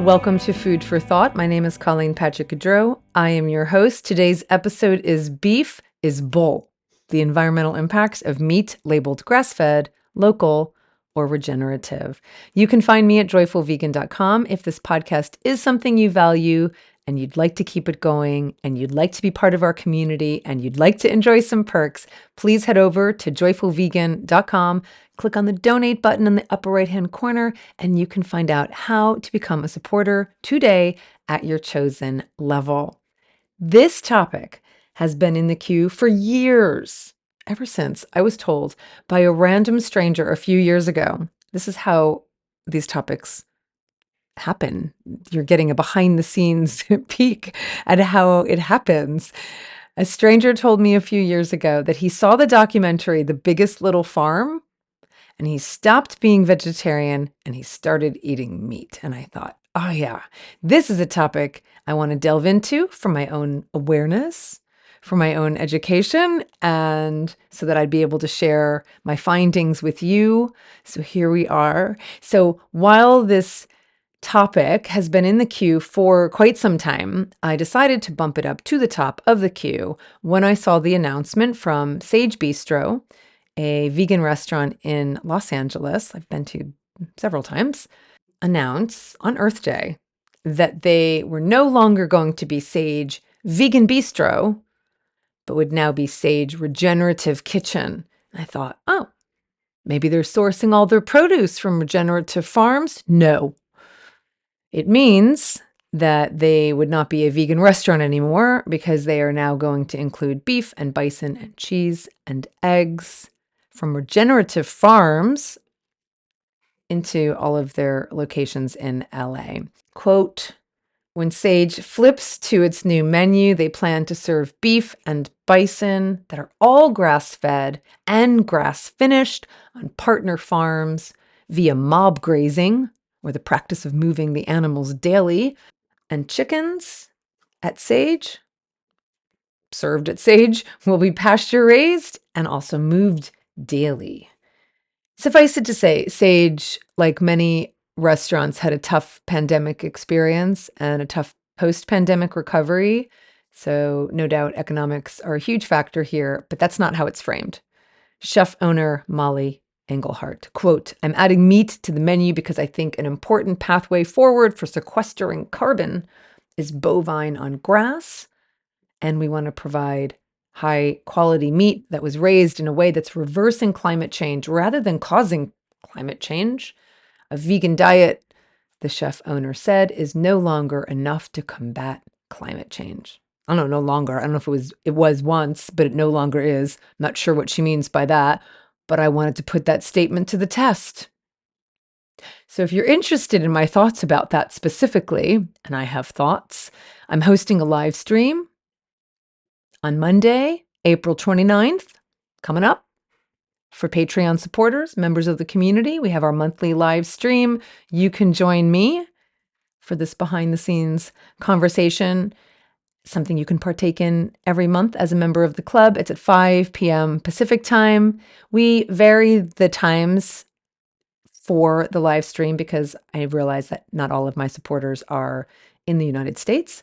Welcome to Food for Thought. My name is Colleen Patrick-Goudreau. I am your host. Today's episode is Beef is Bull, the environmental impacts of meat labeled grass-fed, local, or regenerative. You can find me at joyfulvegan.com. If this podcast is something you value and you'd like to keep it going and you'd like to be part of our community and you'd like to enjoy some perks, please head over to joyfulvegan.com. Click on the donate button in the upper right-hand corner, and you can find out how to become a supporter today at your chosen level. This topic has been in the queue for years, ever since I was told by a random stranger a few years ago. This is how these topics happen. You're getting a behind-the-scenes peek at how it happens. A stranger told me a few years ago that he saw the documentary The Biggest Little Farm, and he stopped being vegetarian and he started eating meat. And I thought, oh yeah, this is a topic I want to delve into for my own awareness, for my own education, and so that I'd be able to share my findings with you. So here we are. So while this topic has been in the queue for quite some time, I decided to bump it up to the top of the queue when I saw the announcement from Sage Bistro, a vegan restaurant in Los Angeles, I've been to several times, announce on Earth Day that they were no longer going to be Sage Vegan Bistro, but would now be Sage Regenerative Kitchen. And I thought, oh, maybe they're sourcing all their produce from regenerative farms? No. It means that they would not be a vegan restaurant anymore because they are now going to include beef and bison and cheese and eggs from regenerative farms into all of their locations in LA. Quote, when Sage flips to its new menu, they plan to serve beef and bison that are all grass-fed and grass-finished on partner farms via mob grazing, or the practice of moving the animals daily, and chickens at Sage, served at Sage, will be pasture-raised and also moved daily. Suffice it to say, Sage, like many restaurants, had a tough pandemic experience and a tough post-pandemic recovery. So no doubt economics are a huge factor here, but that's not how it's framed. Chef owner Molly Engelhart, quote, I'm adding meat to the menu because I think an important pathway forward for sequestering carbon is bovine on grass, and we want to provide high quality meat that was raised in a way that's reversing climate change rather than causing climate change. A vegan diet, the chef owner said, is no longer enough to combat climate change. I don't know, no longer. I don't know if it was once, but it no longer is. I'm not sure what she means by that, but I wanted to put that statement to the test. So if you're interested in my thoughts about that specifically, and I have thoughts, I'm hosting a live stream on Monday, April 29th, coming up. For Patreon supporters, members of the community, we have our monthly live stream. You can join me for this behind-the-scenes conversation, something you can partake in every month as a member of the club. It's at 5 p.m. Pacific time. We vary the times for the live stream because I realize that not all of my supporters are in the United States.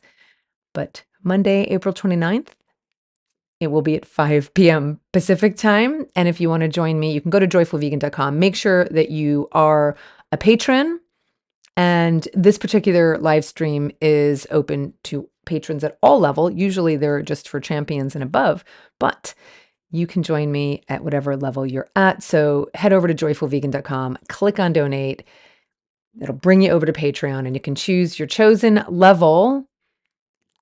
But Monday, April 29th, it will be at 5 p.m. Pacific time. And if you want to join me, you can go to joyfulvegan.com. Make sure that you are a patron. And this particular live stream is open to patrons at all levels. Usually they're just for champions and above, but you can join me at whatever level you're at. So head over to joyfulvegan.com, click on donate. It'll bring you over to Patreon and you can choose your chosen level.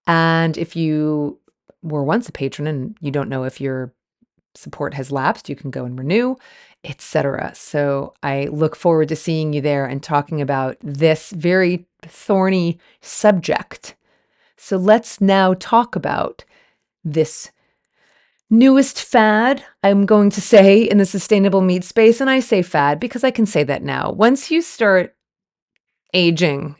And if you were once a patron and you don't know if your support has lapsed, you can go and renew, etc. So I look forward to seeing you there and talking about this very thorny subject. So let's now talk about this newest fad, I'm going to say, in the sustainable meat space. And I say fad because I can say that now. Once you start aging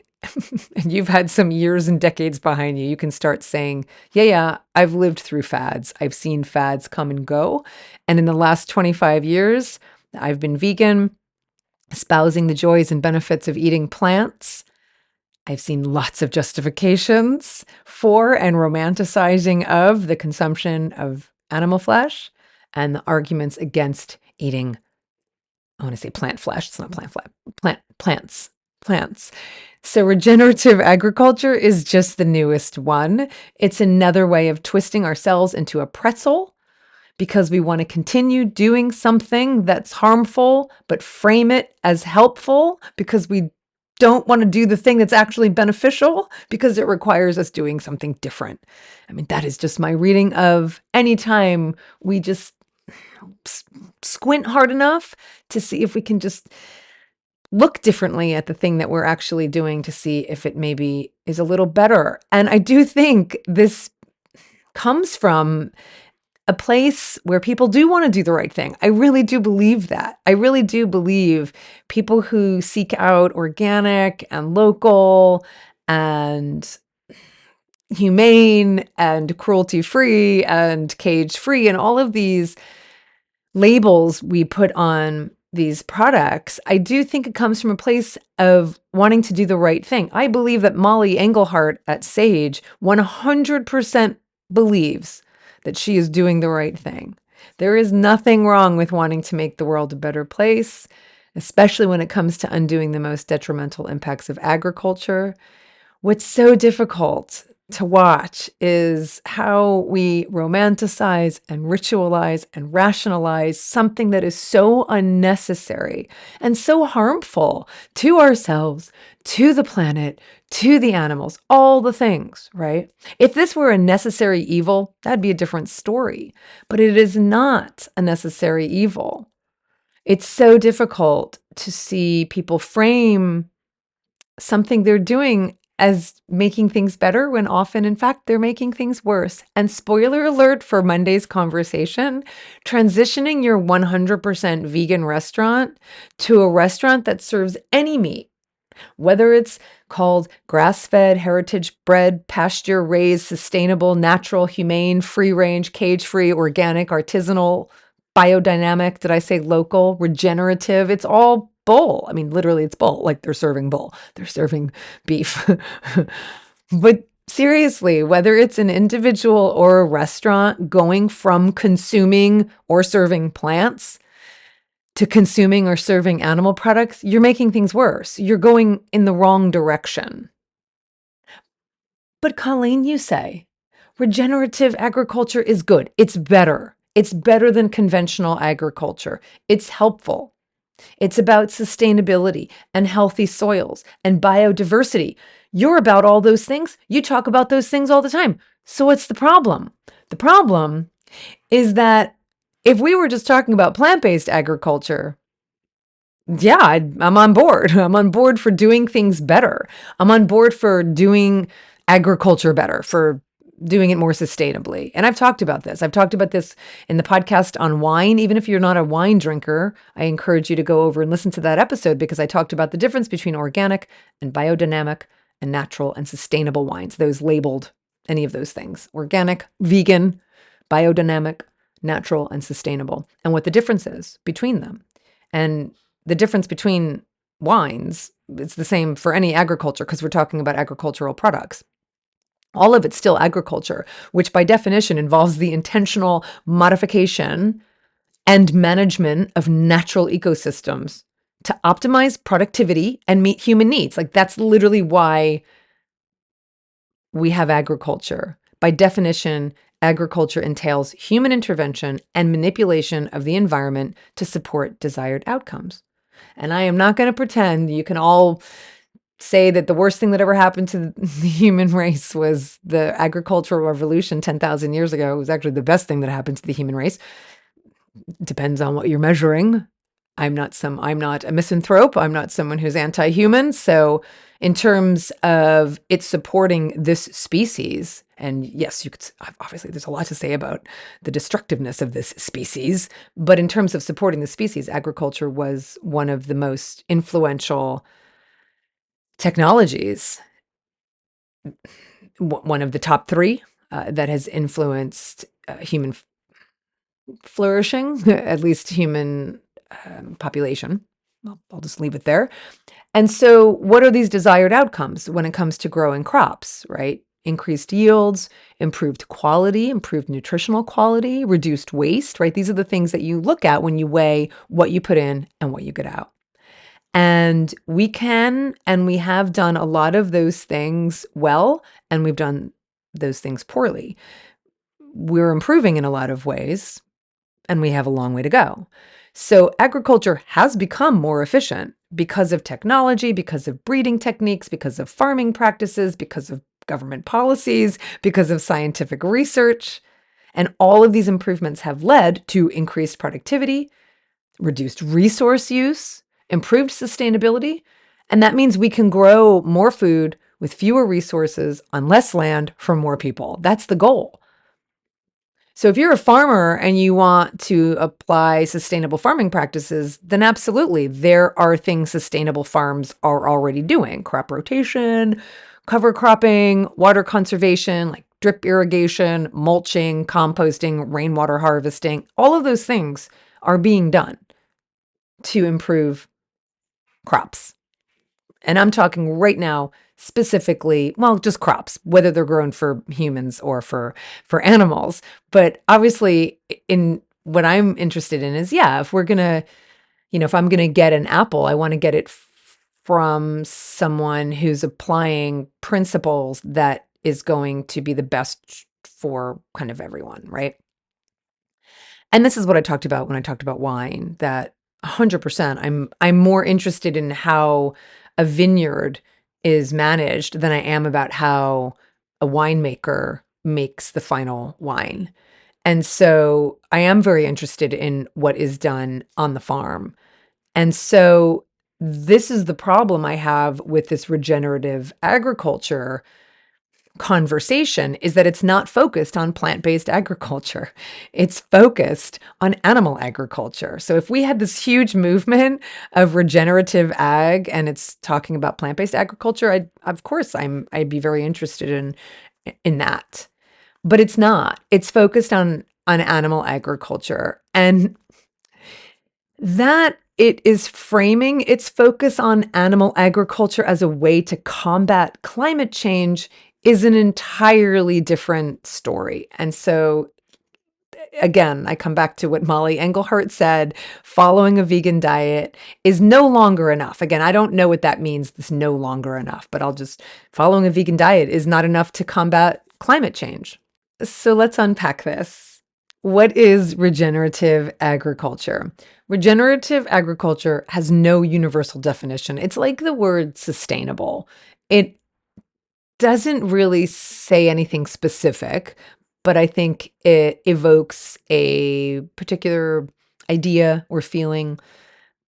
and you've had some years and decades behind you, you can start saying, yeah, I've lived through fads. I've seen fads come and go. And in the last 25 years, I've been vegan, espousing the joys and benefits of eating plants. I've seen lots of justifications for and romanticizing of the consumption of animal flesh and the arguments against eating, I want to say plant flesh. It's not plant flesh, plants. So regenerative agriculture is just the newest one. It's another way of twisting ourselves into a pretzel because we want to continue doing something that's harmful, but frame it as helpful because we don't want to do the thing that's actually beneficial because it requires us doing something different. I mean, that is just my reading of any time we just squint hard enough to see if we can just look differently at the thing that we're actually doing to see if it maybe is a little better. And I do think this comes from a place where people do want to do the right thing. I really do believe that. I really do believe people who seek out organic and local and humane and cruelty-free and cage-free and all of these labels we put on these products, I do think it comes from a place of wanting to do the right thing. I believe that Molly Engelhart at Sage 100% believes that she is doing the right thing. There is nothing wrong with wanting to make the world a better place, especially when it comes to undoing the most detrimental impacts of agriculture. What's so difficult to watch is how we romanticize and ritualize and rationalize something that is so unnecessary and so harmful to ourselves, to the planet, to the animals, all the things, right? If this were a necessary evil, that'd be a different story, but it is not a necessary evil. It's so difficult to see people frame something they're doing as making things better when often, in fact, they're making things worse. And spoiler alert for Monday's conversation, transitioning your 100% vegan restaurant to a restaurant that serves any meat, whether it's called grass-fed, heritage-bred, pasture-raised, sustainable, natural, humane, free-range, cage-free, organic, artisanal, biodynamic, did I say local, regenerative? It's all bull. I mean, literally, it's bull. Like they're serving bull. They're serving beef. But seriously, whether it's an individual or a restaurant going from consuming or serving plants to consuming or serving animal products, you're making things worse. You're going in the wrong direction. But Colleen, you say regenerative agriculture is good. It's better. It's better than conventional agriculture. It's helpful. It's about sustainability and healthy soils and biodiversity. You're about all those things. You talk about those things all the time. So what's the problem? The problem is that if we were just talking about plant-based agriculture, yeah, I'm on board. I'm on board for doing things better. I'm on board for doing agriculture better, for doing it more sustainably. And I've talked about this. I've talked about this in the podcast on wine. Even if you're not a wine drinker, I encourage you to go over and listen to that episode because I talked about the difference between organic and biodynamic and natural and sustainable wines, those labeled any of those things, organic, vegan, biodynamic, natural, and sustainable, and what the difference is between them. And the difference between wines, it's the same for any agriculture because we're talking about agricultural products. All of it's still agriculture, which by definition involves the intentional modification and management of natural ecosystems to optimize productivity and meet human needs. Like that's literally why we have agriculture. By definition, agriculture entails human intervention and manipulation of the environment to support desired outcomes. And I am not going to pretend you can all say that the worst thing that ever happened to the human race was the agricultural revolution 10,000 years ago. It was actually the best thing that happened to the human race. Depends on what you're measuring. I'm not a misanthrope. I'm not someone who's anti-human. So in terms of it supporting this species, and yes, you could, obviously there's a lot to say about the destructiveness of this species, but in terms of supporting the species, agriculture was one of the most influential technologies, one of the top three that has influenced human flourishing, at least human population. I'll just leave it there. And so, what are these desired outcomes when it comes to growing crops, right? Increased yields, improved quality, improved nutritional quality, reduced waste, right? These are the things that you look at when you weigh what you put in and what you get out. And we can and we have done a lot of those things well, and we've done those things poorly. We're improving in a lot of ways, and we have a long way to go. So agriculture has become more efficient because of technology, because of breeding techniques, because of farming practices, because of government policies, because of scientific research. And all of these improvements have led to increased productivity, reduced resource use, improved sustainability. And that means we can grow more food with fewer resources on less land for more people. That's the goal. So if you're a farmer and you want to apply sustainable farming practices, then absolutely, there are things sustainable farms are already doing: crop rotation, cover cropping, water conservation, like drip irrigation, mulching, composting, rainwater harvesting. All of those things are being done to improve crops. And I'm talking right now specifically, well, just crops, whether they're grown for humans or for animals. But obviously, in what I'm interested in is, yeah, if we're gonna, if I'm gonna get an apple, I want to get it from someone who's applying principles that is going to be the best for kind of everyone, right? And this is what I talked about when I talked about wine, that 100% I'm more interested in how a vineyard is managed than I am about how a winemaker makes the final wine. And so I am very interested in what is done on the farm. And so this is the problem I have with this regenerative agriculture conversation, is that it's not focused on plant-based agriculture. It's focused on animal agriculture. So if we had this huge movement of regenerative ag and it's talking about plant-based agriculture, I'd be very interested in that. But it's not. It's focused on animal agriculture. And that it is framing its focus on animal agriculture as a way to combat climate change is an entirely different story. And so, again, I come back to what Molly Engelhart said: following a vegan diet is no longer enough. Again, I don't know what that means, this no longer enough, but following a vegan diet is not enough to combat climate change. So let's unpack this. What is regenerative agriculture? Regenerative agriculture has no universal definition. It's like the word sustainable. It doesn't really say anything specific, but I think it evokes a particular idea or feeling.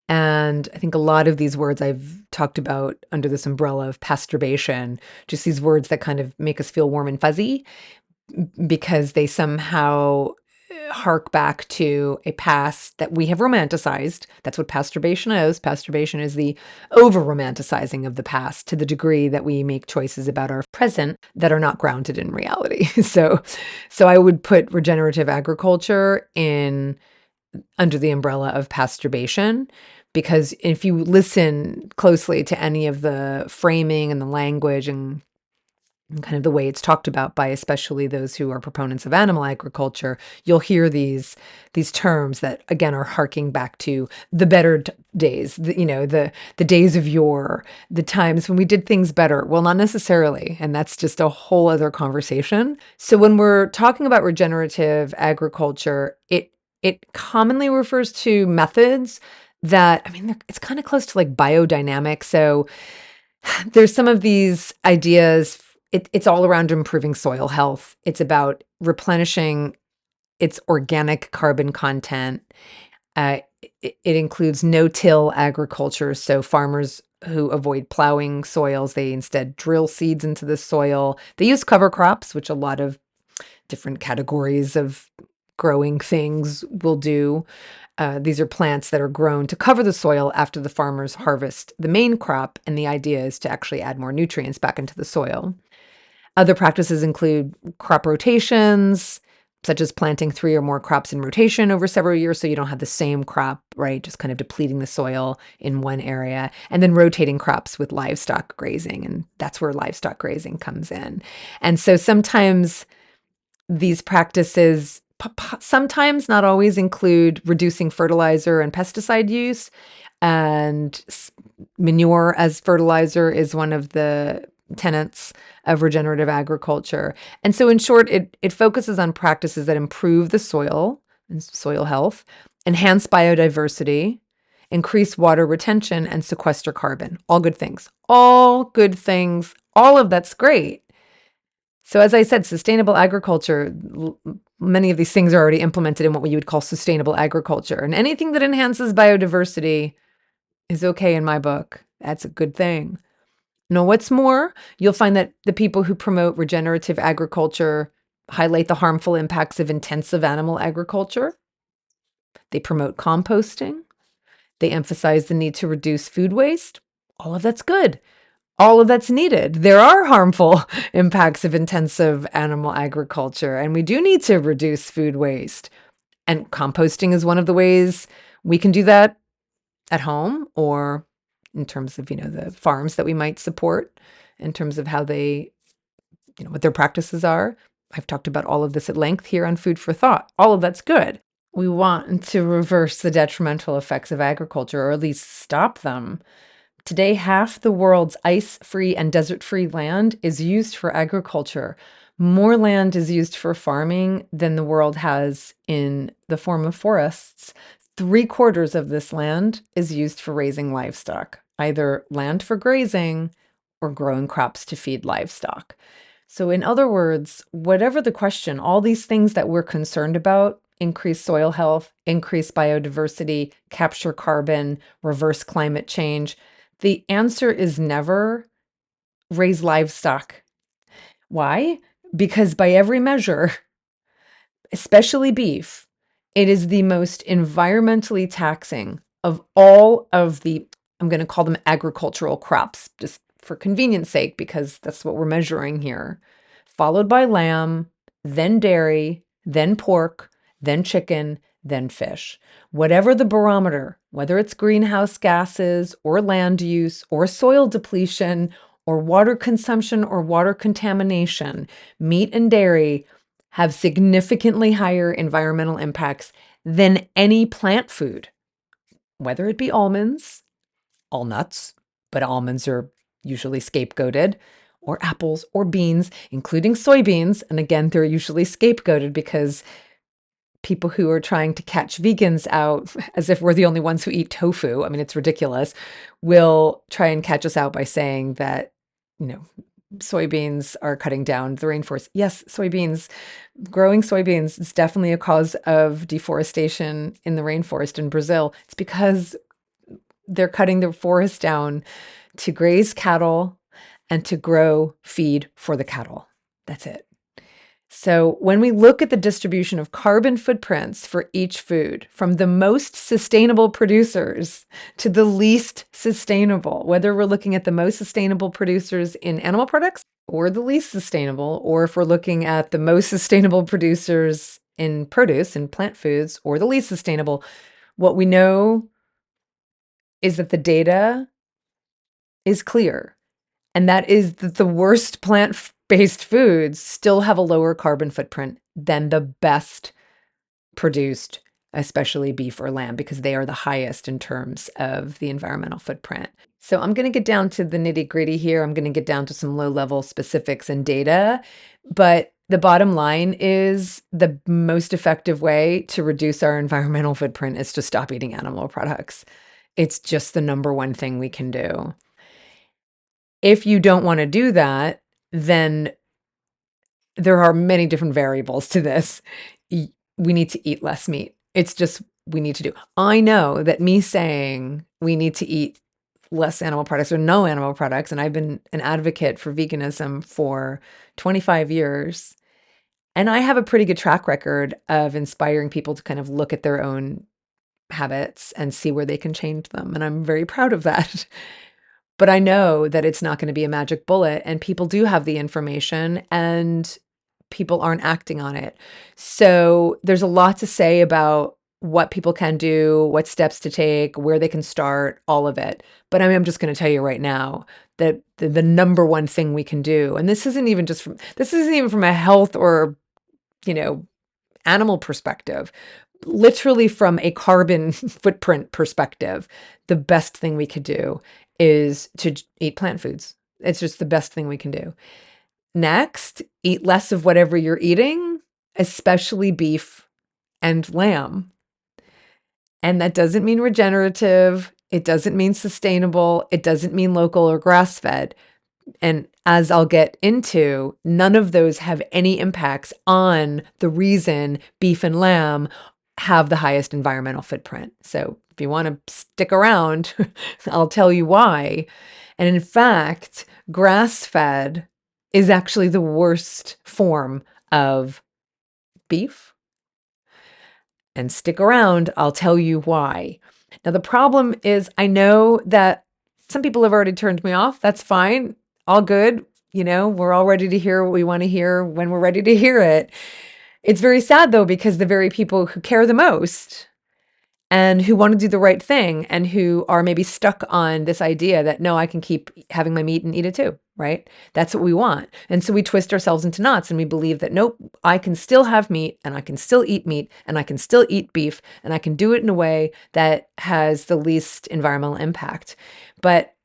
And I think a lot of these words I've talked about under this umbrella of pasturbation, just these words that kind of make us feel warm and fuzzy because they somehow hark back to a past that we have romanticized. That's what pasturbation is. Pasturbation is the over romanticizing of the past to the degree that we make choices about our present that are not grounded in reality. So I would put regenerative agriculture in under the umbrella of pasturbation, because if you listen closely to any of the framing and the language and kind of the way it's talked about by especially those who are proponents of animal agriculture, you'll hear these terms that again are harking back to the better days, the days of yore, the times when we did things better. Well, not necessarily, and that's just a whole other conversation. So when we're talking about regenerative agriculture, it commonly refers to methods that, I mean, it's kind of close to like biodynamic. So there's some of these ideas. It's all around improving soil health. It's about replenishing its organic carbon content. It includes no-till agriculture, so farmers who avoid plowing soils, they instead drill seeds into the soil. They use cover crops, which a lot of different categories of growing things will do. These are plants that are grown to cover the soil after the farmers harvest the main crop, and the idea is to actually add more nutrients back into the soil. Other practices include crop rotations, such as planting 3 or more crops in rotation over several years so you don't have the same crop, right? Just kind of depleting the soil in one area, and then rotating crops with livestock grazing. And that's where livestock grazing comes in. And so sometimes these practices, sometimes not always, include reducing fertilizer and pesticide use, and manure as fertilizer is one of the tenets of regenerative agriculture. And so in short, it focuses on practices that improve the soil and soil health, enhance biodiversity, increase water retention, and sequester carbon. All good things. All good things. All of that's great. So as I said, sustainable agriculture, many of these things are already implemented in what you would call sustainable agriculture. And anything that enhances biodiversity is okay in my book. That's a good thing. Now, what's more, you'll find that the people who promote regenerative agriculture highlight the harmful impacts of intensive animal agriculture. They promote composting. They emphasize the need to reduce food waste. All of that's good. All of that's needed. There are harmful impacts of intensive animal agriculture, and we do need to reduce food waste. And composting is one of the ways we can do that at home, or in terms of, the farms that we might support, in terms of how they, what their practices are. I've talked about all of this at length here on Food for Thought. All of that's good. We want to reverse the detrimental effects of agriculture, or at least stop them. Today, half the world's ice-free and desert-free land is used for agriculture. More land is used for farming than the world has in the form of forests. 3/4 of this land is used for raising livestock, either land for grazing or growing crops to feed livestock. So in other words, whatever the question, all these things that we're concerned about, increase soil health, increase biodiversity, capture carbon, reverse climate change, the answer is never raise livestock. Why? Because by every measure, especially beef, it is the most environmentally taxing of all of the, I'm going to call them agricultural crops, just for convenience sake, because that's what we're measuring here, followed by lamb, then dairy, then pork, then chicken, then fish. Whatever the barometer, whether it's greenhouse gases or land use or soil depletion or water consumption or water contamination, meat and dairy have significantly higher environmental impacts than any plant food, whether it be almonds, all nuts, but almonds are usually scapegoated, or apples or beans, including soybeans. And again, they're usually scapegoated because people who are trying to catch vegans out, as if we're the only ones who eat tofu, I mean, it's ridiculous, will try and catch us out by saying that, soybeans are cutting down the rainforest. Yes, growing soybeans is definitely a cause of deforestation in the rainforest in Brazil. It's because they're cutting the forest down to graze cattle and to grow feed for the cattle. That's it. So when we look at the distribution of carbon footprints for each food, from the most sustainable producers to the least sustainable, whether we're looking at the most sustainable producers in animal products or the least sustainable, or if we're looking at the most sustainable producers in produce and plant foods or the least sustainable, what we know is that the data is clear. And that is that the worst plant-based foods still have a lower carbon footprint than the best produced, especially beef or lamb, because they are the highest in terms of the environmental footprint. So I'm going to get down to the nitty-gritty here. I'm going to get down to some low-level specifics and data. But the bottom line is the most effective way to reduce our environmental footprint is to stop eating animal products. It's just the number one thing we can do. If you don't want to do that, then there are many different variables to this. We need to eat less meat. It's just we need to do. I know that me saying we need to eat less animal products or no animal products, and I've been an advocate for veganism for 25 years, and I have a pretty good track record of inspiring people to kind of look at their own habits and see where they can change them, and I'm very proud of that. But I know that it's not going to be a magic bullet, and people do have the information, and people aren't acting on it. So there's a lot to say about what people can do, what steps to take, where they can start, all of it. But I'm just going to tell you right now that the number one thing we can do, and this isn't even from a health or, you know, animal perspective, literally from a carbon footprint perspective, the best thing we could do is to eat plant foods. It's just the best thing we can do. Next, eat less of whatever you're eating, especially beef and lamb. And that doesn't mean regenerative. It doesn't mean sustainable. It doesn't mean local or grass-fed. And as I'll get into, none of those have any impacts on the reason beef and lamb have the highest environmental footprint. So if you want to stick around, I'll tell you why. And in fact, grass-fed is actually the worst form of beef. And stick around, I'll tell you why. Now, the problem is I know that some people have already turned me off. That's fine. All good. We're all ready to hear what we want to hear when we're ready to hear it. It's very sad, though, because the very people who care the most and who want to do the right thing and who are maybe stuck on this idea that, no, I can keep having my meat and eat it too, right? That's what we want. And so we twist ourselves into knots and we believe that, nope, I can still have meat and I can still eat meat and I can still eat beef and I can do it in a way that has the least environmental impact. But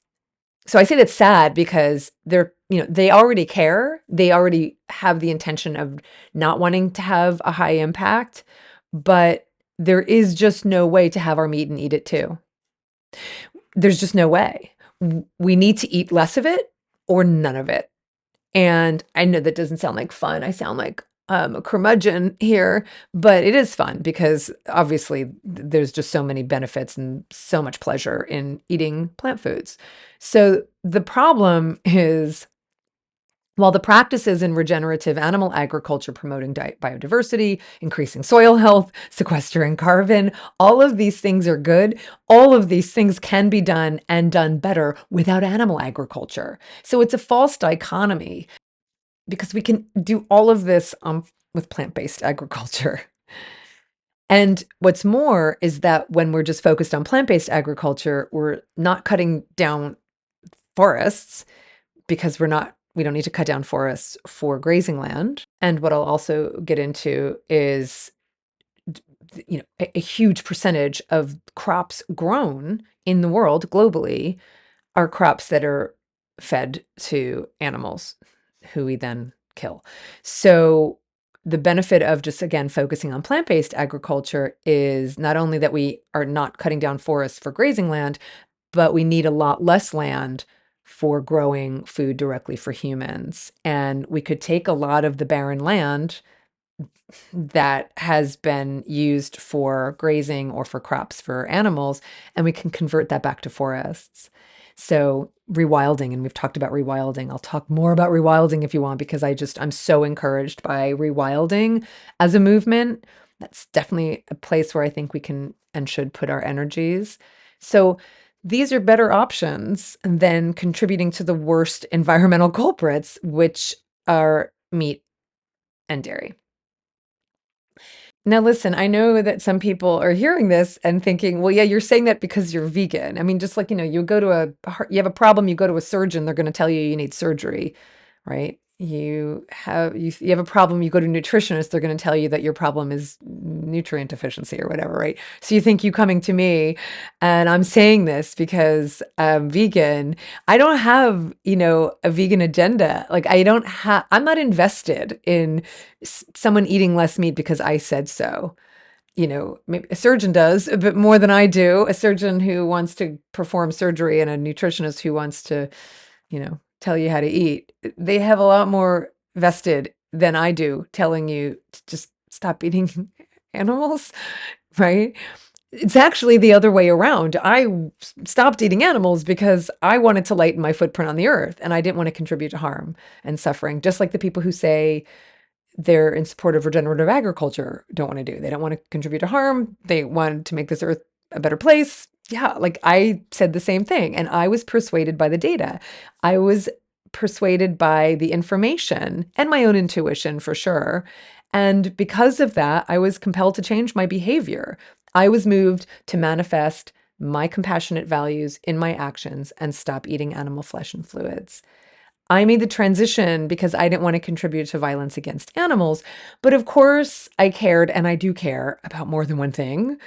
so I say that's sad because they already care. They already have the intention of not wanting to have a high impact, but there is just no way to have our meat and eat it too. There's just no way. We need to eat less of it or none of it. And I know that doesn't sound like fun. I sound like a curmudgeon here, but it is fun because obviously there's just so many benefits and so much pleasure in eating plant foods. So the problem is, while the practices in regenerative animal agriculture promoting biodiversity, increasing soil health, sequestering carbon, all of these things are good. All of these things can be done and done better without animal agriculture. So it's a false dichotomy because we can do all of this with plant-based agriculture. And what's more is that when we're just focused on plant-based agriculture, we're not cutting down forests because we don't need to cut down forests for grazing land. And what I'll also get into is, a huge percentage of crops grown in the world globally are crops that are fed to animals who we then kill. So the benefit of just, again, focusing on plant-based agriculture is not only that we are not cutting down forests for grazing land, but we need a lot less land for growing food directly for humans. And we could take a lot of the barren land that has been used for grazing or for crops for animals, and we can convert that back to forests. So rewilding, and we've talked about rewilding. I'll talk more about rewilding if you want, because I'm so encouraged by rewilding as a movement. That's definitely a place where I think we can and should put our energies. So these are better options than contributing to the worst environmental culprits, which are meat and dairy. Now, listen, I know that some people are hearing this and thinking, well, yeah, you're saying that because you're vegan. I mean, just like, you go to you have a problem, you go to a surgeon, they're going to tell you need surgery, right? You have a problem, you go to a nutritionist, they're going to tell you that your problem is nutrient deficiency or whatever, right? So you think you coming to me and I'm saying this because I'm vegan. I don't have, a vegan agenda. Like I'm not invested in someone eating less meat because I said so. Maybe a surgeon does a bit more than I do, a surgeon who wants to perform surgery and a nutritionist who wants to, tell you how to eat. They have a lot more vested than I do telling you to just stop eating animals, right? It's actually the other way around. Stopped eating animals because I wanted to lighten my footprint on the earth and I didn't want to contribute to harm and suffering, just like the people who say they're in support of regenerative agriculture don't want to do. They don't want to contribute to harm. They want to make this earth a better place. Yeah, like I said the same thing and I was persuaded by the data. I was persuaded by the information and my own intuition for sure. And because of that, I was compelled to change my behavior. I was moved to manifest my compassionate values in my actions and stop eating animal flesh and fluids. I made the transition because I didn't want to contribute to violence against animals. But of course, I cared, and I do care about more than one thing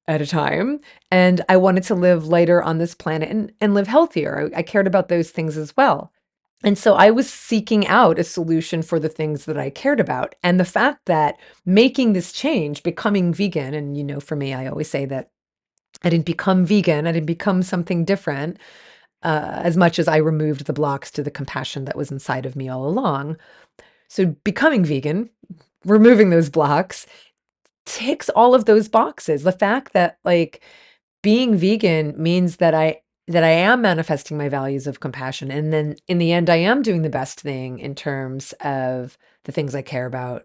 at a time. And I wanted to live lighter on this planet and live healthier. I cared about those things as well. And so I was seeking out a solution for the things that I cared about. And the fact that making this change, becoming vegan, and for me, I always say that I didn't become vegan, I didn't become something different as much as I removed the blocks to the compassion that was inside of me all along. So becoming vegan, removing those blocks, ticks all of those boxes. The fact that being vegan means that I am manifesting my values of compassion, and then in the end I am doing the best thing in terms of the things I care about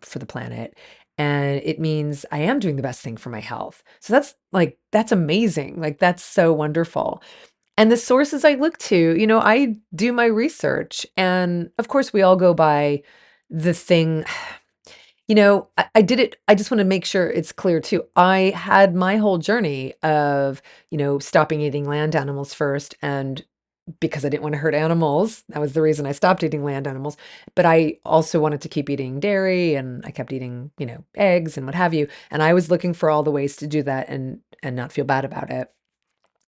for the planet. And it means I am doing the best thing for my health. So that's amazing. That's so wonderful. And the sources I look to, I do my research. And of course, we all go by the thing. I did it. I just want to make sure it's clear too. I had my whole journey of, stopping eating land animals first. And because I didn't want to hurt animals, that was the reason I stopped eating land animals. But I also wanted to keep eating dairy, and I kept eating, eggs and what have you. And I was looking for all the ways to do that and not feel bad about it.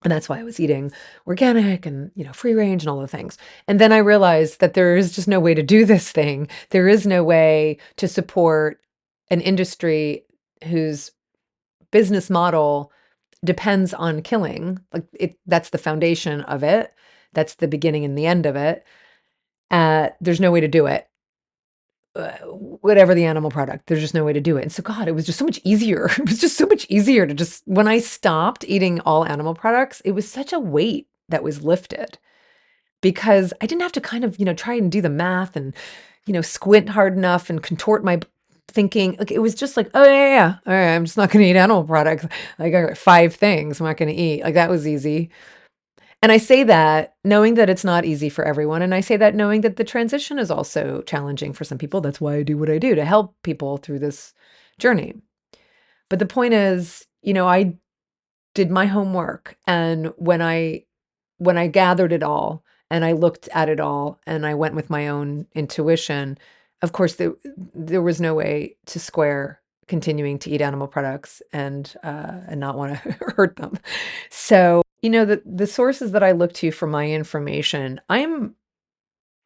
And that's why I was eating organic and, free range and all the things. And then I realized that there is just no way to do this thing. There is no way to support an industry whose business model depends on killing. That's the foundation of it. That's the beginning and the end of it. There's no way to do it. Whatever the animal product, there's just no way to do it. And so, God, it was just so much easier. It was just so much easier to when I stopped eating all animal products, it was such a weight that was lifted because I didn't have to kind of, try and do the math and, squint hard enough and contort my thinking. It was just like, oh, yeah. All right, I'm just not going to eat animal products. I got 5 things I'm not going to eat. That was easy. And I say that knowing that it's not easy for everyone. And I say that knowing that the transition is also challenging for some people. That's why I do what I do, to help people through this journey. But the point is, I did my homework. And when I gathered it all and I looked at it all and I went with my own intuition, of course, there was no way to square continuing to eat animal products and not want to hurt them. So, the sources that I look to for my information, I'm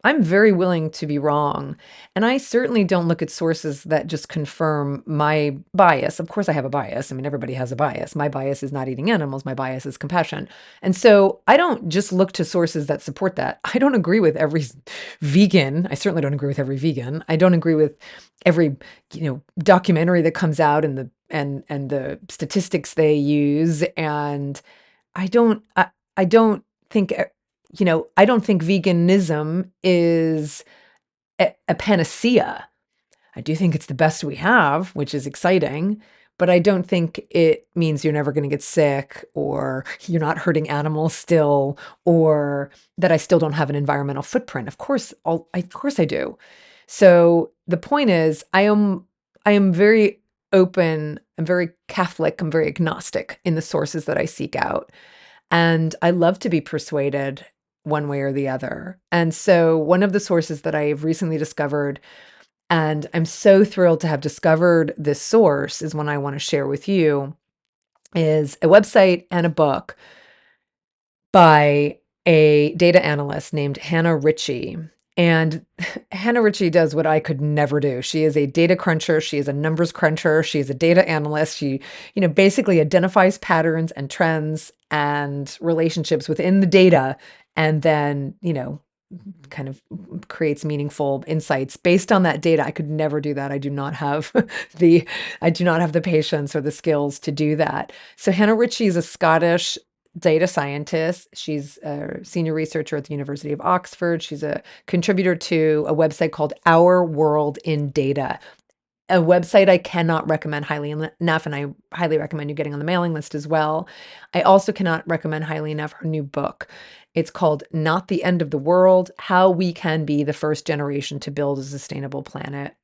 very willing to be wrong. And I certainly don't look at sources that just confirm my bias. Of course, I have a bias. I mean, everybody has a bias. My bias is not eating animals. My bias is compassion. And so I don't just look to sources that support that. I don't agree with every vegan. I certainly don't agree with every vegan. I don't agree with every, documentary that comes out and the statistics they use. And I don't think I don't think veganism is a panacea. I do think it's the best we have, which is exciting, but I don't think it means you're never going to get sick or you're not hurting animals still or that I still don't have an environmental footprint. Of course I do. So the point is I am very open, I'm very Catholic, I'm very agnostic in the sources that I seek out. And I love to be persuaded one way or the other. And so one of the sources that I've recently discovered, and I'm so thrilled to have discovered this source, is one I want to share with you, is a website and a book by a data analyst named Hannah Ritchie. And Hannah Ritchie does what I could never do. She is a data cruncher. She is a numbers cruncher. She is a data analyst. She, basically identifies patterns and trends and relationships within the data and then, kind of creates meaningful insights based on that data. I could never do that. I do not have the patience or the skills to do that. So Hannah Ritchie is a Scottish data scientist. She's a senior researcher at the University of Oxford. She's a contributor to a website called Our World in Data. a website I cannot recommend highly enough, and I highly recommend you getting on the mailing list as well. I also cannot recommend highly enough her new book. It's called Not the End of the World: How We Can Be the First Generation to Build a Sustainable Planet.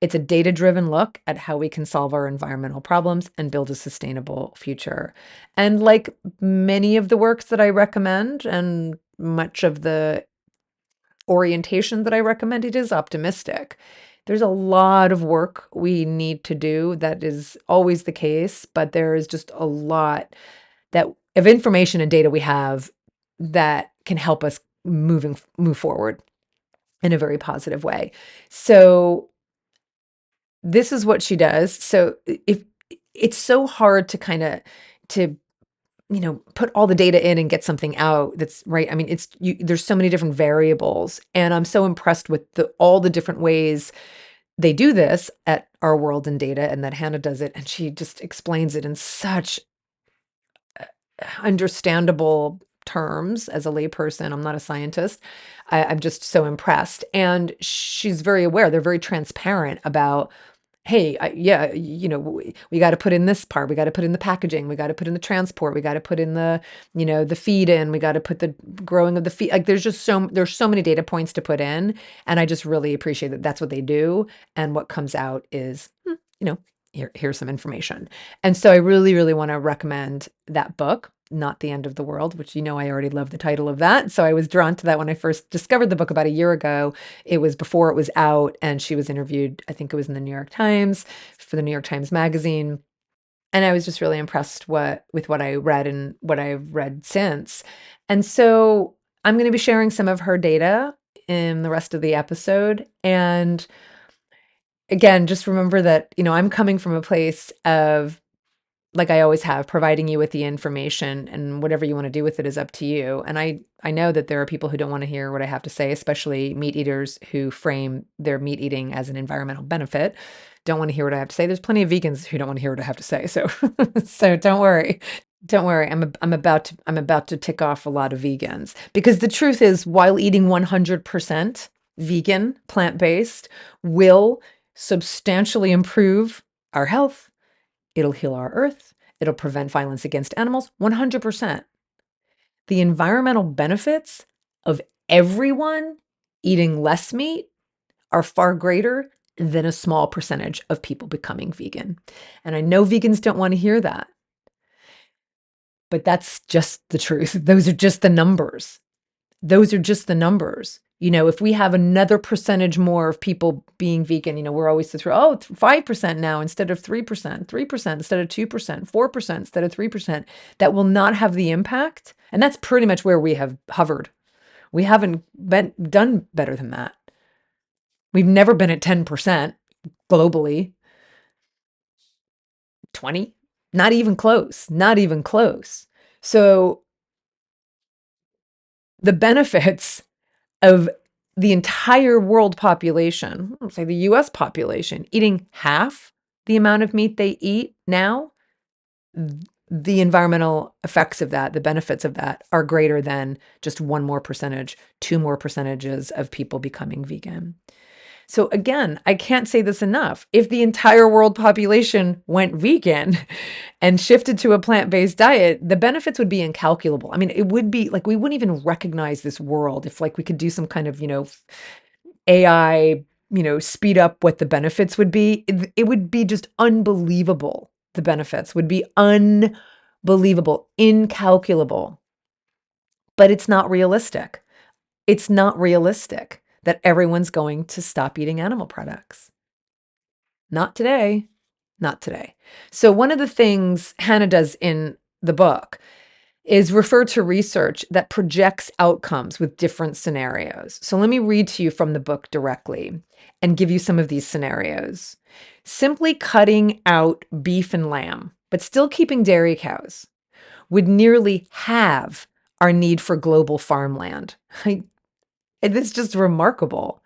It's a data-driven look at how we can solve our environmental problems and build a sustainable future. And like many of the works that I recommend, and much of the orientation that I recommend, it is optimistic. There's a lot of work we need to do. That is always the case, but there is just a lot that of information and data we have that can help us move forward in a very positive way. So this is what she does. So if it's so hard to kind of to put all the data in and get something out that's right. I mean, there's so many different variables, and I'm so impressed with all the different ways they do this at Our World in Data, and that Hannah does it, and she just explains it in such understandable terms. As a layperson, I'm not a scientist. I'm just so impressed, and she's very aware. They're very transparent about, hey, yeah, we got to put in this part. We got to put in the packaging. We got to put in the transport. We got to put in the feed in. We got to put the growing of the feed. Like there's so many data points to put in. And I just really appreciate that that's what they do. And what comes out is, here's some information. And so I really, really want to recommend that book, Not the End of the World, which, I already love the title of that. So I was drawn to that when I first discovered the book about a year ago. It was before it was out, and she was interviewed, I think it was in the New York Times, for the New York Times Magazine. And I was just really impressed with what I read and what I've read since. And so I'm going to be sharing some of her data in the rest of the episode. And again, just remember that, I'm coming from a place of, like I always have, providing you with the information, and whatever you want to do with it is up to you. And I know that there are people who don't want to hear what I have to say, especially meat eaters who frame their meat eating as an environmental benefit. Don't want to hear what I have to say. There's plenty of vegans who don't want to hear what I have to say. So so don't worry. Don't worry. I'm about to tick off a lot of vegans, because the truth is, while eating 100% vegan, plant-based will substantially improve our health, it'll heal our earth. It'll prevent violence against animals, 100%. The environmental benefits of everyone eating less meat are far greater than a small percentage of people becoming vegan. And I know vegans don't want to hear that, but that's just the truth. Those are just the numbers. Those are just the numbers. If we have another percentage more of people being vegan, we're always to throw, 5% now instead of 3%, 3% instead of 2%, 4% instead of 3%. That will not have the impact. And that's pretty much where we have hovered. We haven't done better than that. We've never been at 10% globally. 20? Not even close. Not even close. So the benefits of the entire world population, let's say the US population, eating half the amount of meat they eat now, the environmental effects of that, the benefits of that, are greater than just one more percentage, two more percentages of people becoming vegan. So again, I can't say this enough. If the entire world population went vegan and shifted to a plant-based diet, the benefits would be incalculable. I mean, it would be like we wouldn't even recognize this world if we could do some kind of, AI, speed up what the benefits would be. It would be just unbelievable. The benefits would be unbelievable, incalculable. But it's not realistic. It's not realistic that everyone's going to stop eating animal products. Not today. Not today. So one of the things Hannah does in the book is refer to research that projects outcomes with different scenarios. So let me read to you from the book directly and give you some of these scenarios. Simply cutting out beef and lamb, but still keeping dairy cows, would nearly halve our need for global farmland. It's just remarkable.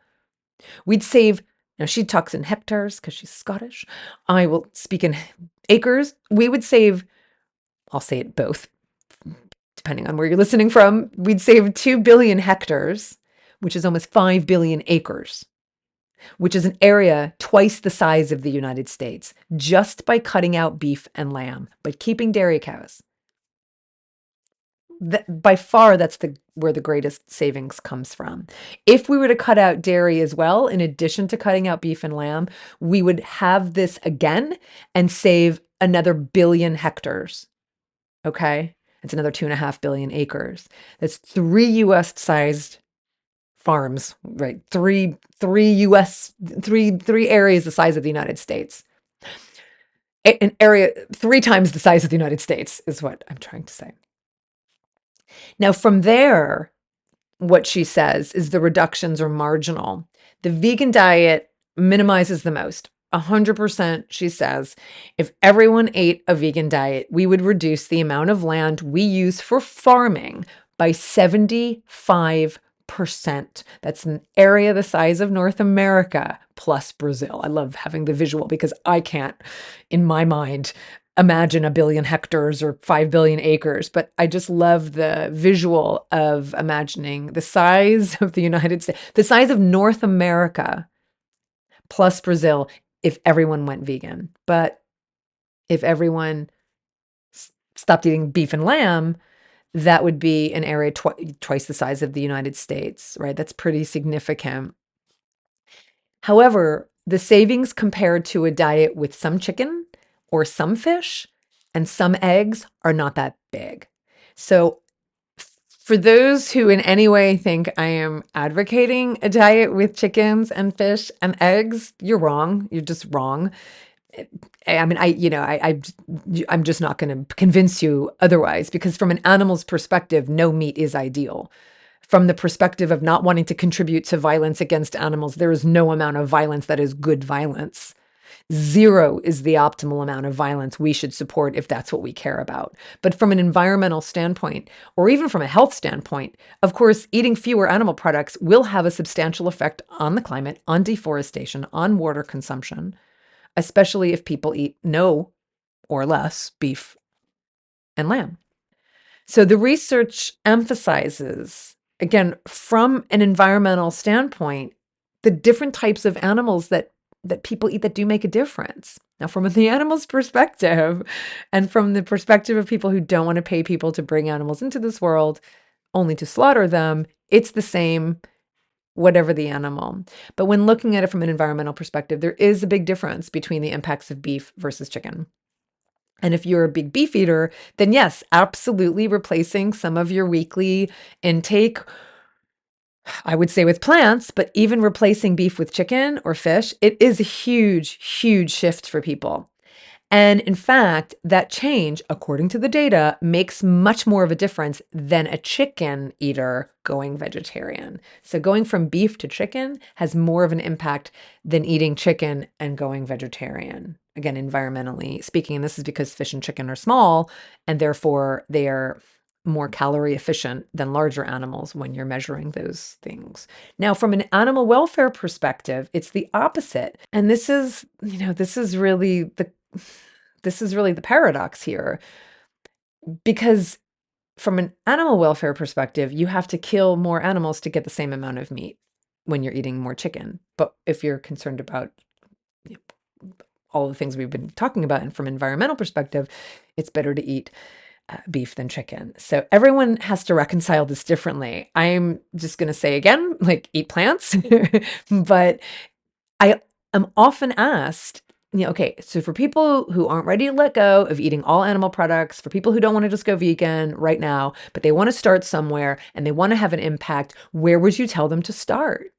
We'd save, now she talks in hectares because she's Scottish. I will speak in acres. We would save, I'll say it both, depending on where you're listening from. We'd save 2 billion hectares, which is almost 5 billion acres. which is an area twice the size of the United States, just by cutting out beef and lamb, but keeping dairy cows. By far, that's where the greatest savings comes from. If we were to cut out dairy as well, in addition to cutting out beef and lamb, we would have this again and save another billion hectares. Okay? It's another 2.5 billion acres. That's three US-sized farms, right? Three areas the size of the United States. An area 3 times the size of the United States is what I'm trying to say. Now, from there, what she says is the reductions are marginal. The vegan diet minimizes the most. 100%, she says, if everyone ate a vegan diet, we would reduce the amount of land we use for farming by 75%. That's an area the size of North America plus Brazil. I love having the visual because I can't, in my mind, imagine 1 billion hectares or 5 billion acres, but I just love the visual of imagining the size of the United States, the size of North America plus Brazil if everyone went vegan. But if everyone stopped eating beef and lamb, that would be an area twice the size of the United States, right? That's pretty significant. However, the savings compared to a diet with some chicken or some fish and some eggs are not that big. So for those who in any way think I am advocating a diet with chickens and fish and eggs, you're wrong. You're just wrong. I mean, I'm just not going to convince you otherwise, because from an animal's perspective, no meat is ideal. From the perspective of not wanting to contribute to violence against animals, there is no amount of violence that is good violence. 0 is the optimal amount of violence we should support if that's what we care about. But from an environmental standpoint, or even from a health standpoint, of course, eating fewer animal products will have a substantial effect on the climate, on deforestation, on water consumption, especially if people eat no or less beef and lamb. So the research emphasizes, again, from an environmental standpoint, the different types of animals that people eat that do make a difference. Now, from the animal's perspective, and from the perspective of people who don't want to pay people to bring animals into this world only to slaughter them, it's the same, whatever the animal. But when looking at it from an environmental perspective, there is a big difference between the impacts of beef versus chicken. And if you're a big beef eater, then yes, absolutely replacing some of your weekly intake, I would say with plants, but even replacing beef with chicken or fish, it is a huge, huge shift for people. And in fact, that change, according to the data, makes much more of a difference than a chicken eater going vegetarian. So going from beef to chicken has more of an impact than eating chicken and going vegetarian. Again, environmentally speaking, and this is because fish and chicken are small, and therefore they are more calorie efficient than larger animals when you're measuring those things. Now, from an animal welfare perspective, it's the opposite. And this is really the paradox here, because from an animal welfare perspective, you have to kill more animals to get the same amount of meat when you're eating more chicken. But if you're concerned about all the things we've been talking about, and from an environmental perspective, it's better to eat beef than chicken. So everyone has to reconcile this differently. I'm just going to say again, like, eat plants, but I am often asked, okay, so for people who aren't ready to let go of eating all animal products, for people who don't want to just go vegan right now, but they want to start somewhere and they want to have an impact, where would you tell them to start?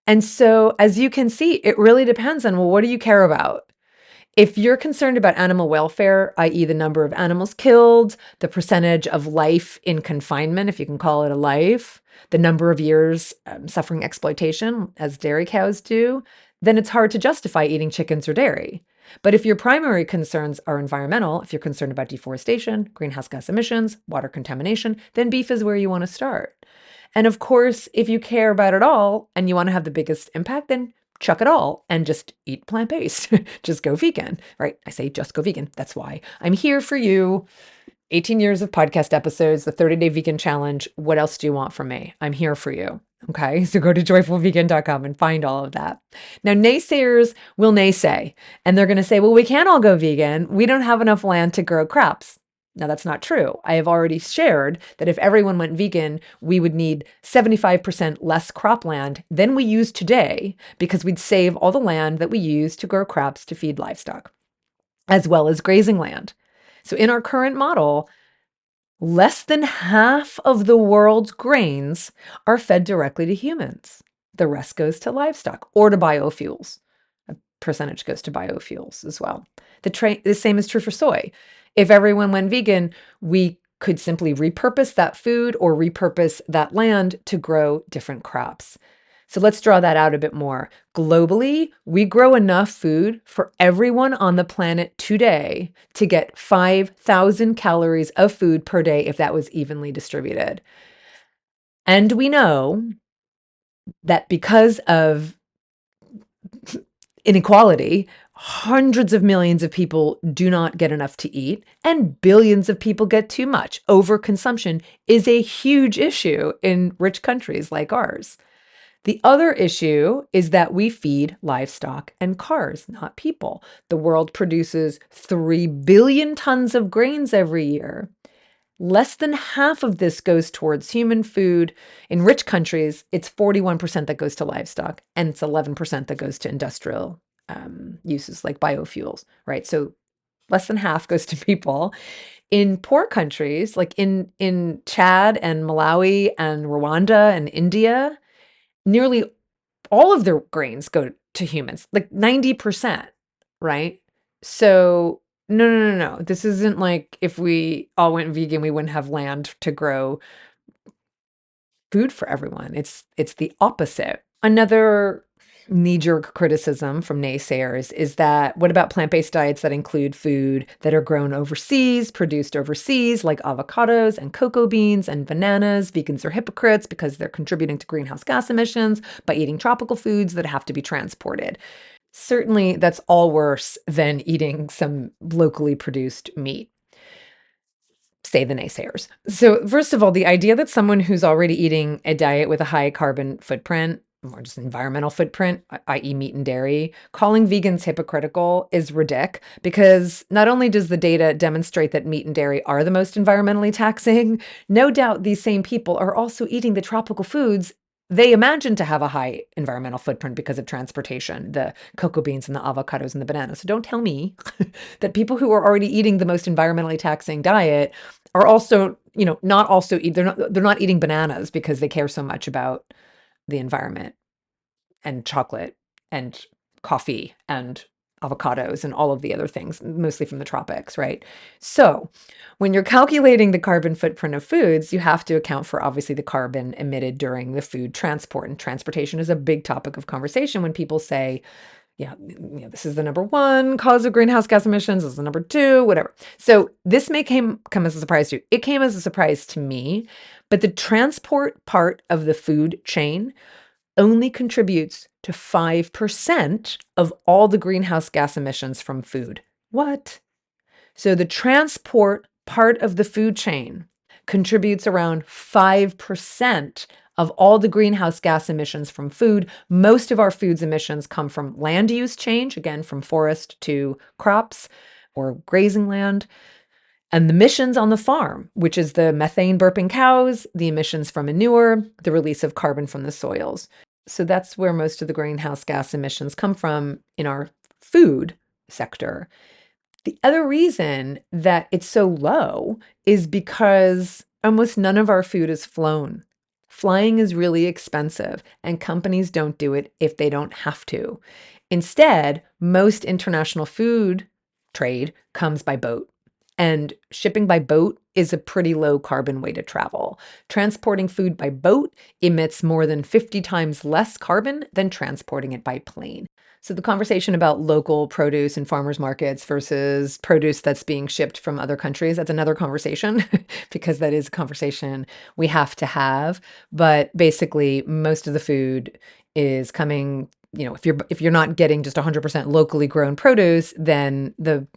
And so, as you can see, it really depends on, well, what do you care about? If you're concerned about animal welfare, i.e. the number of animals killed, the percentage of life in confinement, if you can call it a life, the number of years suffering exploitation, as dairy cows do, then it's hard to justify eating chickens or dairy. But if your primary concerns are environmental, if you're concerned about deforestation, greenhouse gas emissions, water contamination, then beef is where you want to start. And of course, if you care about it all and you want to have the biggest impact, then chuck it all and just eat plant-based. Just go vegan, right? I say just go vegan. That's why I'm here for you. 18 years of podcast episodes, the 30-day vegan challenge. What else do you want from me? I'm here for you. Okay, so go to joyfulvegan.com and find all of that. Now, naysayers will naysay, and they're going to say, well, we can't all go vegan. We don't have enough land to grow crops. Now, that's not true. I have already shared that if everyone went vegan, we would need 75% less cropland than we use today because we'd save all the land that we use to grow crops to feed livestock, as well as grazing land. So, in our current model, less than half of the world's grains are fed directly to humans. The rest goes to livestock or to biofuels. A percentage goes to biofuels as well. The same is true for soy. If everyone went vegan, we could simply repurpose that food or repurpose that land to grow different crops. So let's draw that out a bit more. Globally, we grow enough food for everyone on the planet today to get 5,000 calories of food per day if that was evenly distributed. And we know that because of inequality, hundreds of millions of people do not get enough to eat, and billions of people get too much. Overconsumption is a huge issue in rich countries like ours. The other issue is that we feed livestock and cars, not people. The world produces 3 billion tons of grains every year. Less than half of this goes towards human food. In rich countries, it's 41% that goes to livestock, and it's 11% that goes to industrial uses like biofuels, right? So less than half goes to people. In poor countries, like in Chad and Malawi and Rwanda and India, nearly all of their grains go to humans, like 90%, right? So no. This isn't like if we all went vegan, we wouldn't have land to grow food for everyone. It's the opposite. Another knee-jerk criticism from naysayers is that what about plant-based diets that include food that are grown overseas, produced overseas, like avocados and cocoa beans and bananas? Vegans are hypocrites because they're contributing to greenhouse gas emissions by eating tropical foods that have to be transported. Certainly, that's all worse than eating some locally produced meat, say the naysayers. So, first of all, the idea that someone who's already eating a diet with a high carbon footprint or just environmental footprint, i.e., meat and dairy, calling vegans hypocritical is ridiculous because not only does the data demonstrate that meat and dairy are the most environmentally taxing, no doubt these same people are also eating the tropical foods they imagine to have a high environmental footprint because of transportation, the cocoa beans and the avocados and the bananas. So don't tell me that people who are already eating the most environmentally taxing diet are also, not also eat, they're not eating bananas because they care so much about the environment and chocolate and coffee and avocados and all of the other things, mostly from the tropics, right? So when you're calculating the carbon footprint of foods, you have to account for obviously the carbon emitted during the food transport. And transportation is a big topic of conversation when people say, yeah, this is the number one cause of greenhouse gas emissions, this is the number two, whatever. So this may come as a surprise to you. It came as a surprise to me, but the transport part of the food chain only contributes to 5% of all the greenhouse gas emissions from food. What? So the transport part of the food chain contributes around 5% of all the greenhouse gas emissions from food. Most of our food's emissions come from land use change, again, from forest to crops or grazing land. And the emissions on the farm, which is the methane burping cows, the emissions from manure, the release of carbon from the soils. So that's where most of the greenhouse gas emissions come from in our food sector. The other reason that it's so low is because almost none of our food is flown. Flying is really expensive, and companies don't do it if they don't have to. Instead, most international food trade comes by boat. And shipping by boat is a pretty low carbon way to travel. Transporting food by boat emits more than 50 times less carbon than transporting it by plane. So the conversation about local produce and farmers markets versus produce that's being shipped from other countries, that's another conversation because that is a conversation we have to have. But basically, most of the food is coming, if you're not getting just 100% locally grown produce, then the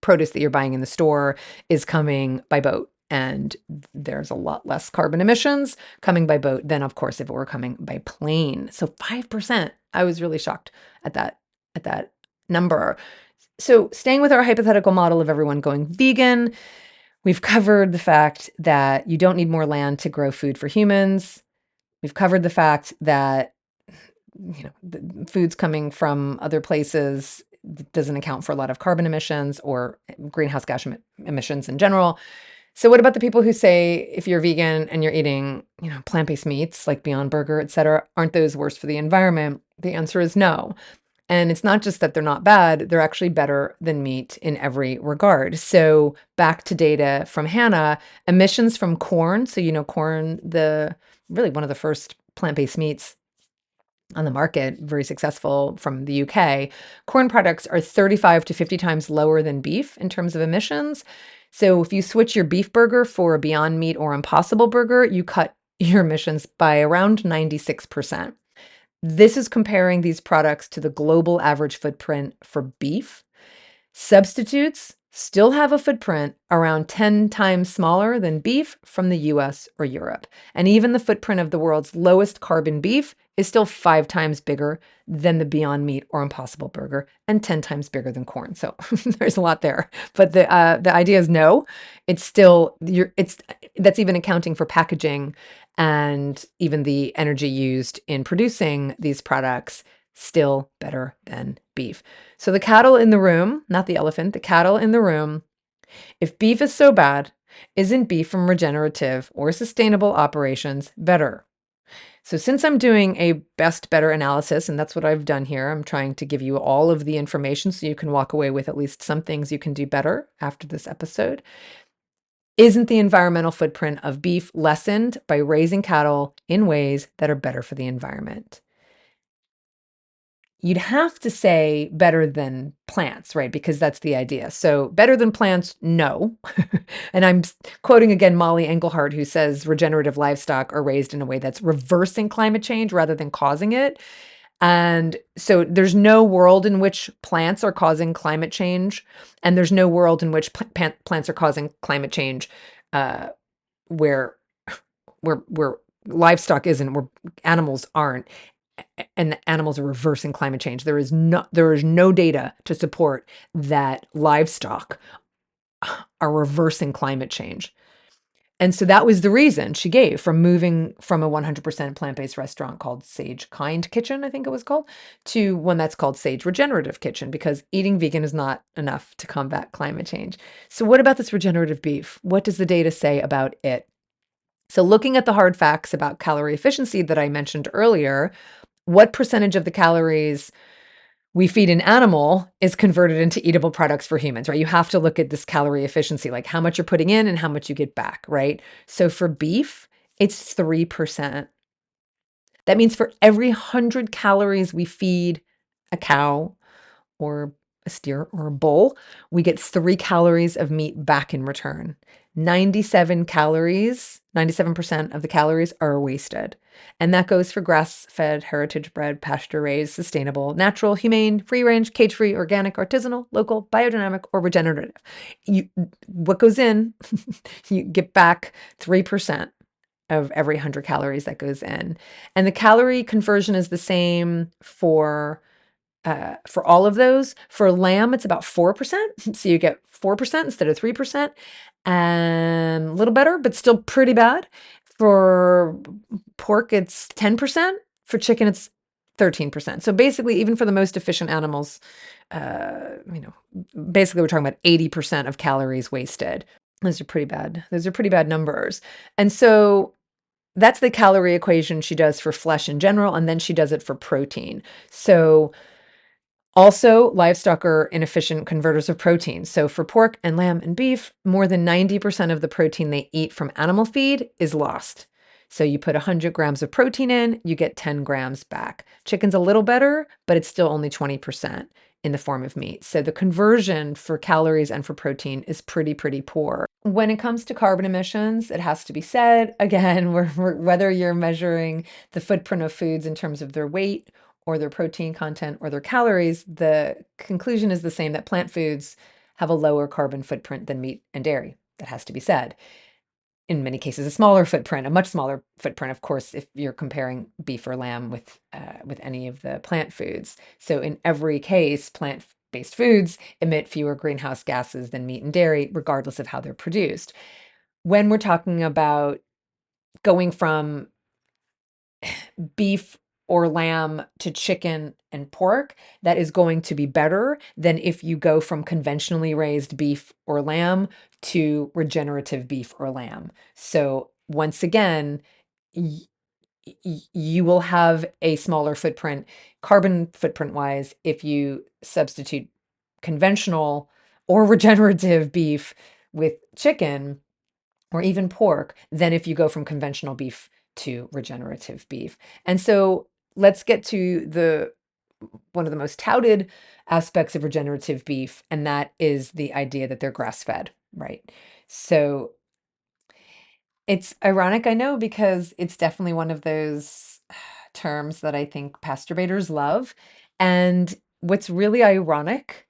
produce that you're buying in the store is coming by boat. And there's a lot less carbon emissions coming by boat than, of course, if it were coming by plane. So 5%, I was really shocked at that number. So staying with our hypothetical model of everyone going vegan, we've covered the fact that you don't need more land to grow food for humans. We've covered the fact that the food's coming from other places doesn't account for a lot of carbon emissions or greenhouse gas emissions in general. So what about the people who say if you're vegan and you're eating, plant-based meats like Beyond Burger, et cetera, aren't those worse for the environment? The answer is no. And it's not just that they're not bad, they're actually better than meat in every regard. So back to data from Hannah, emissions from corn. So, corn, really one of the first plant-based meats on the market, very successful from the UK. Corn products are 35 to 50 times lower than beef in terms of emissions. So if you switch your beef burger for a Beyond Meat or Impossible burger, you cut your emissions by around 96%. This is comparing these products to the global average footprint for beef. Substitutes still have a footprint around 10 times smaller than beef from the US or Europe. And even the footprint of the world's lowest carbon beef is still 5 times bigger than the Beyond Meat or Impossible burger and 10 times bigger than corn. So there's a lot there. But the idea is no, it's still that's even accounting for packaging and even the energy used in producing these products, still better than beef. So the cattle in the room, not the elephant, the cattle in the room, if beef is so bad, isn't beef from regenerative or sustainable operations better? So since I'm doing a best better analysis, and that's what I've done here, I'm trying to give you all of the information so you can walk away with at least some things you can do better after this episode. Isn't the environmental footprint of beef lessened by raising cattle in ways that are better for the environment? You'd have to say better than plants, right? Because that's the idea. So better than plants, no. And I'm quoting again Molly Engelhardt, who says regenerative livestock are raised in a way that's reversing climate change rather than causing it. And so there's no world in which plants are causing climate change, and there's no world in which plants are causing climate change uh, where where livestock isn't, where animals aren't, and the animals are reversing climate change. There is no data to support that livestock are reversing climate change. And so that was the reason she gave for moving from a 100% plant-based restaurant called Sage Kind Kitchen, I think it was called, to one that's called Sage Regenerative Kitchen, because eating vegan is not enough to combat climate change. So what about this regenerative beef? What does the data say about it? So looking at the hard facts about calorie efficiency that I mentioned earlier, what percentage of the calories we feed an animal is converted into eatable products for humans, right? You have to look at this calorie efficiency, like how much you're putting in and how much you get back, right? So for beef, it's 3%. That means for every 100 calories we feed a cow or a steer or a bull, we get 3 calories of meat back in return. 97 calories, 97% of the calories are wasted. And that goes for grass-fed, heritage-bred, pasture-raised, sustainable, natural, humane, free-range, cage-free, organic, artisanal, local, biodynamic, or regenerative. What goes in, you get back 3% of every 100 calories that goes in. And the calorie conversion is the same for all of those. For lamb, it's about 4%. So you get 4% instead of 3%. And a little better, but still pretty bad. For pork, it's 10%. For chicken, it's 13%. So basically, even for the most efficient animals, basically we're talking about 80% of calories wasted. Those are pretty bad. Those are pretty bad numbers. And so that's the calorie equation she does for flesh in general, and then she does it for protein. So also, livestock are inefficient converters of protein. So for pork and lamb and beef, more than 90% of the protein they eat from animal feed is lost. So you put 100 grams of protein in, you get 10 grams back. Chicken's a little better, but it's still only 20% in the form of meat. So the conversion for calories and for protein is pretty poor. When it comes to carbon emissions, it has to be said, again, whether you're measuring the footprint of foods in terms of their weight or their protein content or their calories, the conclusion is the same, that plant foods have a lower carbon footprint than meat and dairy. That has to be said. in many cases, a smaller footprint, a much smaller footprint, of course, if you're comparing beef or lamb with any of the plant foods. So in every case, plant-based foods emit fewer greenhouse gases than meat and dairy, regardless of how they're produced. When we're talking about going from beef or lamb to chicken and pork, that is going to be better than if you go from conventionally raised beef or lamb to regenerative beef or lamb. So once again, y- you will have a smaller footprint, carbon footprint wise, if you substitute conventional or regenerative beef with chicken or even pork than if you go from conventional beef to regenerative beef. And so let's get to the one of the most touted aspects of regenerative beef, and that is the idea that they're grass fed, right? So it's ironic, I know, because it's definitely one of those terms that I think pasturbators love. And what's really ironic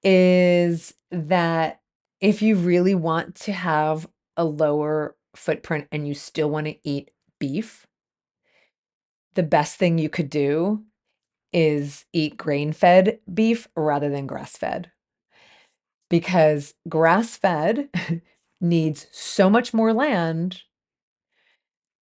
is that if you really want to have a lower footprint and you still want to eat beef, the best thing you could do is eat grain-fed beef rather than grass-fed, because grass-fed needs so much more land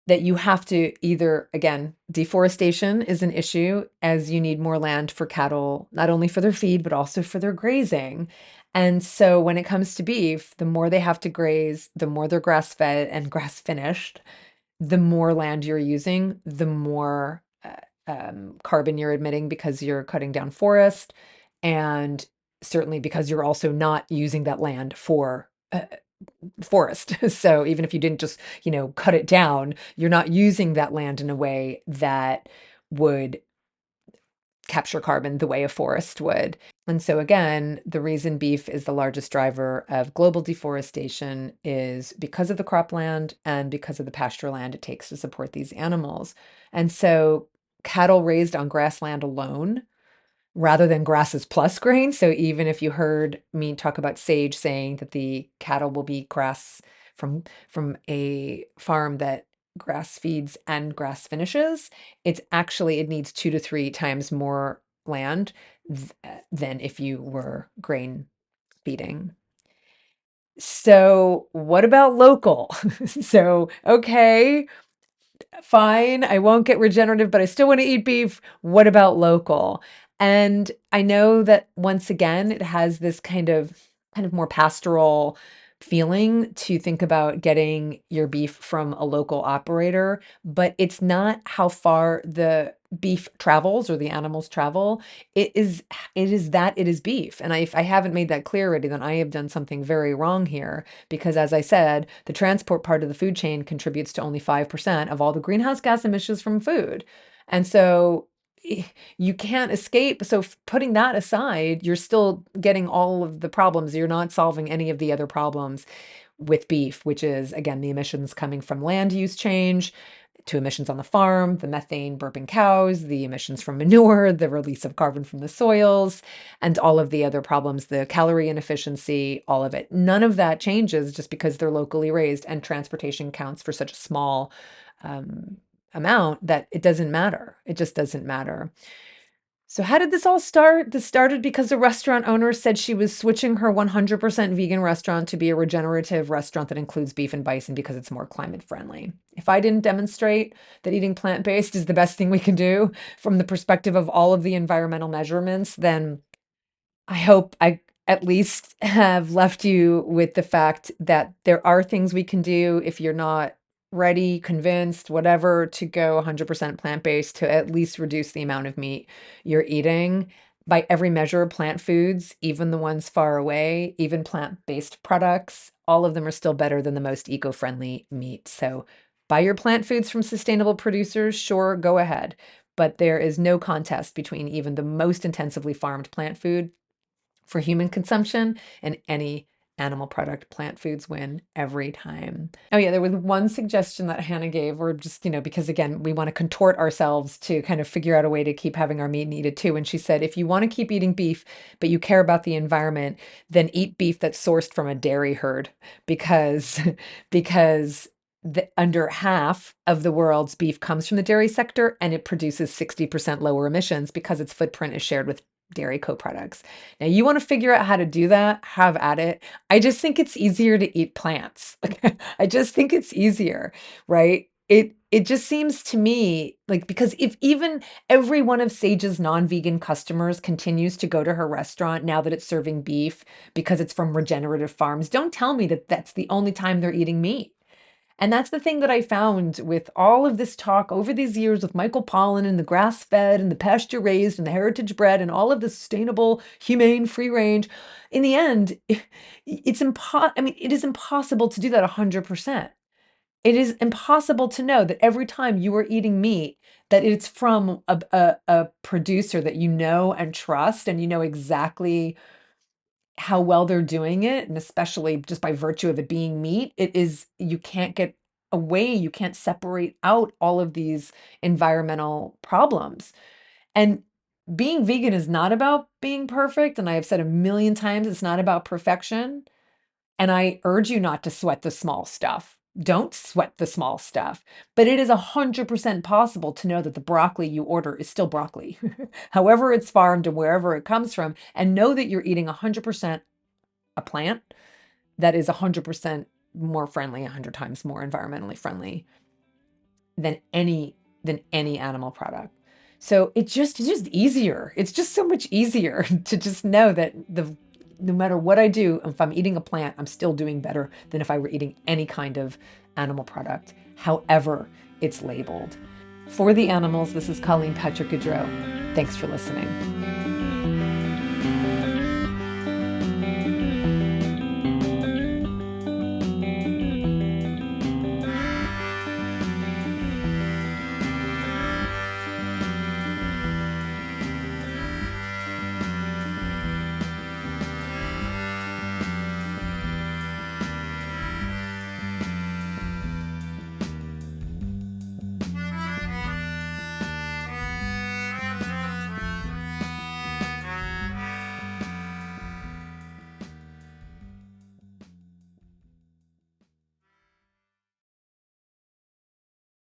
that you have to either, again, deforestation is an issue as you need more land for cattle, not only for their feed, but also for their grazing. And so when it comes to beef, the more they have to graze, the more they're grass fed and grass finished, the more land you're using, the more carbon you're emitting because you're cutting down forest. And certainly because you're also not using that land for forest. So even if you didn't just, cut it down, you're not using that land in a way that would capture carbon the way a forest would. And so again, the reason beef is the largest driver of global deforestation is because of the cropland and because of the pasture land it takes to support these animals. And so cattle raised on grassland alone rather than grasses plus grain. So even if you heard me talk about Sage saying that the cattle will be grass from a farm that grass feeds and grass finishes, it needs 2 to 3 times more land than if you were grain feeding. So what about local? So, okay, fine, I won't get regenerative, but I still want to eat beef. What about local? And I know that once again, it has this kind of more pastoral feeling to think about getting your beef from a local operator, but it's not how far the beef travels or the animals travel. It is beef. And if I haven't made that clear already, then I have done something very wrong here because as I said, the transport part of the food chain contributes to only 5% of all the greenhouse gas emissions from food. And so you can't escape. So putting that aside, you're still getting all of the problems. You're not solving any of the other problems with beef, which is again the emissions coming from land use change to emissions on the farm, the methane burping cows, the emissions from manure, the release of carbon from the soils, and all of the other problems, the calorie inefficiency, all of it. None of that changes just because they're locally raised and transportation counts for such a small um, amount that it doesn't matter. It just doesn't matter. So how did this all start? This started because a restaurant owner said she was switching her 100% vegan restaurant to be a regenerative restaurant that includes beef and bison because it's more climate friendly. If I didn't demonstrate that eating plant-based is the best thing we can do from the perspective of all of the environmental measurements, then I hope I at least have left you with the fact that there are things we can do if you're not ready, convinced, whatever, to go 100% plant-based to at least reduce the amount of meat you're eating. By every measure, plant foods, even the ones far away, even plant-based products, all of them are still better than the most eco-friendly meat. So buy your plant foods from sustainable producers, sure, go ahead. But there is no contest between even the most intensively farmed plant food for human consumption and any animal product, plant foods win every time. Oh yeah, there was one suggestion that Hannah gave, or just, because again, we want to contort ourselves to kind of figure out a way to keep having our meat and eat it too. And she said, if you want to keep eating beef, but you care about the environment, then eat beef that's sourced from a dairy herd because because under half of the world's beef comes from the dairy sector, and it produces 60% lower emissions because its footprint is shared with dairy co-products. Now, you want to figure out how to do that, have at it. I just think it's easier to eat plants. I just think it's easier, right? It just seems to me like, because if even every one of Sage's non-vegan customers continues to go to her restaurant now that it's serving beef because it's from regenerative farms, don't tell me that that's the only time they're eating meat. And that's the thing that I found with all of this talk over these years with Michael Pollan and the grass-fed and the pasture-raised and the heritage bred and all of the sustainable, humane, free range. In the end, it is impossible to do that 100%. It is impossible to know that every time you are eating meat, that it's from a producer that you know and trust, and you know exactly how well they're doing it, and especially just by virtue of it being meat, you can't get away, you can't separate out all of these environmental problems. And being vegan is not about being perfect, and I have said a million times, it's not about perfection. And I urge you not to sweat the small stuff. Don't sweat the small stuff. But it is 100% possible to know that the broccoli you order is still broccoli, however it's farmed and wherever it comes from, and know that you're eating 100% a plant that is 100% more friendly, 100 times more environmentally friendly than any animal product. So it's just easier. It's just so much easier to just know that no matter what I do, if I'm eating a plant, I'm still doing better than if I were eating any kind of animal product, however it's labeled. For the animals, this is Colleen Patrick-Goudreau. Thanks for listening.